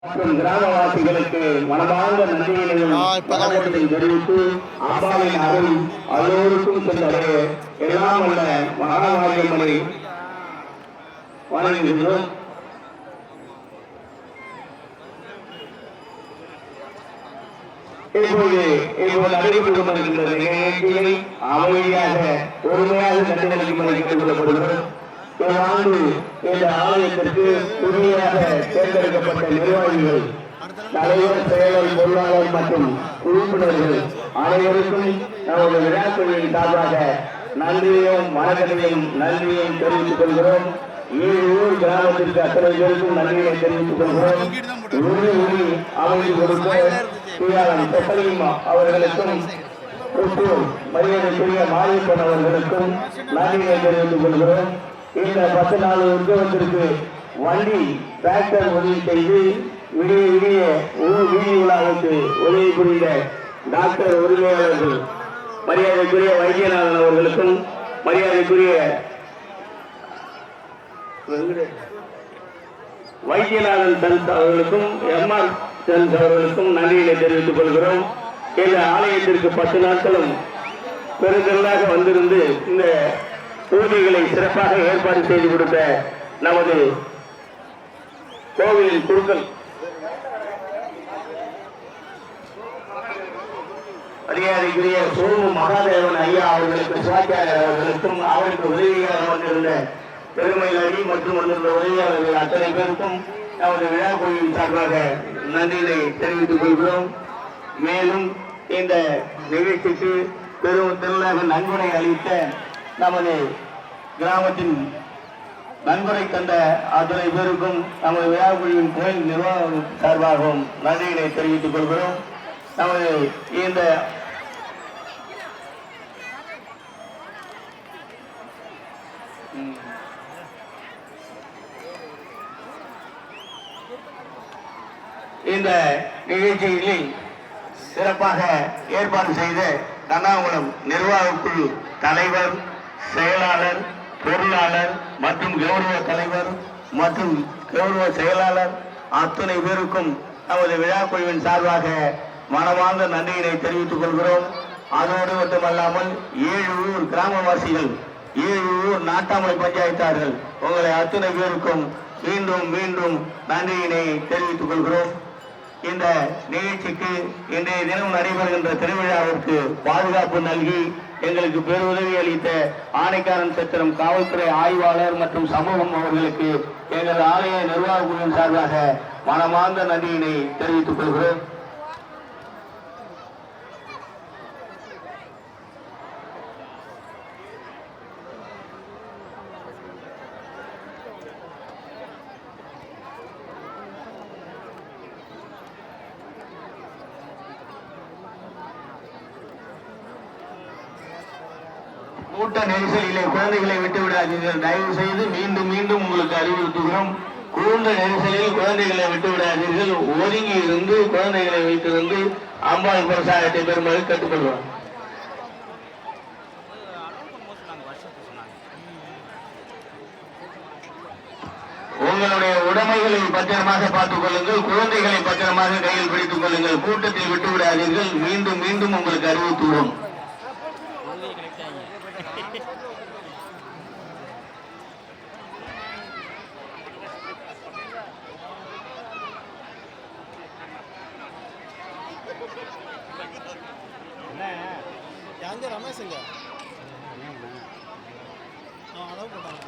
மற்றும் கிராமவாசிகளுக்கு மனமார்ந்த நன்றியையும் தெரிவித்து அம்பாவின் அருள் எல்லோருக்கும் சென்றடைய எல்லாம் உள்ள மகாமாரியம்மனை வணங்குகின்றோம். இப்போது நடைபெற்று கொண்டிருக்கின்ற நிகழ்ச்சியை அமைதியாக பொறுமையாக கண்டுகளிக்கும்படி கேட்டுக்கொள்ளப்படுகிறோம். இவ்வாண்டு இந்த ஆலயத்திற்கு புதிதாக தேர்ந்தெடுக்கப்பட்ட நிர்வாகிகள், தலைவர், செயலர், பொருளாளர் மற்றும் உறுப்பினர்கள் அனைவருக்கும் நமது விழாக்குழுவின் சார்பாக நன்றியையும் வணக்கத்தையும் நன்றியையும் தெரிவித்துக் கொள்கிறோம். 7 ஊர் கிராமத்திற்கு அத்தனை பேருக்கும் நன்றியை தெரிவித்துக் கொள்கிறோம். அமைதி கொடுத்த அவர்களுக்கும் மரியாதைக்குரிய மாரியப்பன் அவர்களுக்கும் நன்றியை தெரிவித்துக் கொள்கிறோம். இந்த 10 நாள் உற்சவத்திற்கு வண்டி டிராக்டர் உதவி செய்து விடிய விடிய வீதி விழாவுக்கு உதவி புரிந்த டாக்டர் உரிமையாளர்கள் மரியாதைக்குரிய வைத்தியநாதன் அவர்களுக்கும் மரியாதைக்குரிய வைத்தியநாதன் சன்ஸ் அவர்களுக்கும் MR சன்ஸ் அவர்களுக்கும் நன்றியை தெரிவித்துக் கொள்கிறோம். இந்த ஆலயத்திற்கு 10 நாட்களும் பெருந்திரளாக வந்திருந்து இந்த பூஜைகளை சிறப்பாக ஏற்பாடு செய்து கொடுத்த நமது கோவில் குருக்கள் மரியாதைக்குரிய சோமு மகாதேவன் ஐயா அவர்களுக்கு, சிவாச்சாரியர் அவர்களுக்கும், அவருக்கு உதவியாளர் வந்திருந்த பெருமையாளி மற்றும் வந்திருந்த உதவியாளர்கள் அத்தனை பேருக்கும் நமது விழா குழுவின் சார்பாக நன்றியை தெரிவித்துக் கொள்கிறோம். மேலும் இந்த நிகழ்ச்சிக்கு பெரும் திரளாக நன்கொடை அளித்த நமது கிராமத்தின் நன்கொடை தந்த அத்தனை பேருக்கும் நமது விழா குழுவின் கோயில் நிர்வாகம் சார்பாகவும் நன்றியினை தெரிவித்துக் கொள்கிறோம். நமது இந்த நிகழ்ச்சிகளில் சிறப்பாக ஏற்பாடு செய்த கண்ணாங்குளம் நிர்வாக குழு தலைவர், செயலாளர், பொருளாளர் மற்றும் கௌரவ தலைவர் மற்றும் கௌரவ செயலாளர் அத்தனை பேருக்கும் நமது விழா குழுவின் சார்பாக மனமார்ந்த நன்றியினை தெரிவித்துக் கொள்கிறோம். அதோடு மட்டுமல்லாமல் 7 ஊர் கிராமவாசிகள், 7 ஊர் நாட்டாமை பஞ்சாயத்தார்கள் உங்களை அத்தனை பேருக்கும் மீண்டும் மீண்டும் நன்றியினை தெரிவித்துக் கொள்கிறோம். இந்த நிகழ்ச்சிக்கு இன்றைய தினம் நடைபெறுகின்ற திருவிழாவிற்கு பாதுகாப்பு நல்கி எங்களுக்கு பெருவுதவி அளித்த ஆனைக்காரன் சத்திரம் காவல்துறை ஆய்வாளர் மற்றும் சமூகம் அவர்களுக்கு எங்கள் ஆலய நிர்வாக குழுவின் சார்பாக மனமார்ந்த நன்றியினை தெரிவித்துக் கொள்கிறோம். கூட்ட நெரிசலிலே குழந்தைகளை விட்டு விடாதீர்கள். தயவு செய்து மீண்டும் மீண்டும் உங்களுக்கு அறிவுறுத்துகிறோம். கூட்ட நெரிசலில் குழந்தைகளை விட்டு விடாதீர்கள். ஒதுங்கி இருந்து குழந்தைகளை வைத்திருந்து அம்பாள் பிரசாதத்தை பெறுமாறு கேட்டுக்கொள்வோம். உங்களுடைய உடைமைகளை பத்திரமாக பார்த்துக் கொள்ளுங்கள். குழந்தைகளை பத்திரமாக கையில் பிடித்துக் கொள்ளுங்கள். கூட்டத்தில் விட்டு விடாதீர்கள். மீண்டும் மீண்டும் உங்களுக்கு அறிவுறுத்துகிறோம். ரமேஷ் அளவு போட்டாங்க.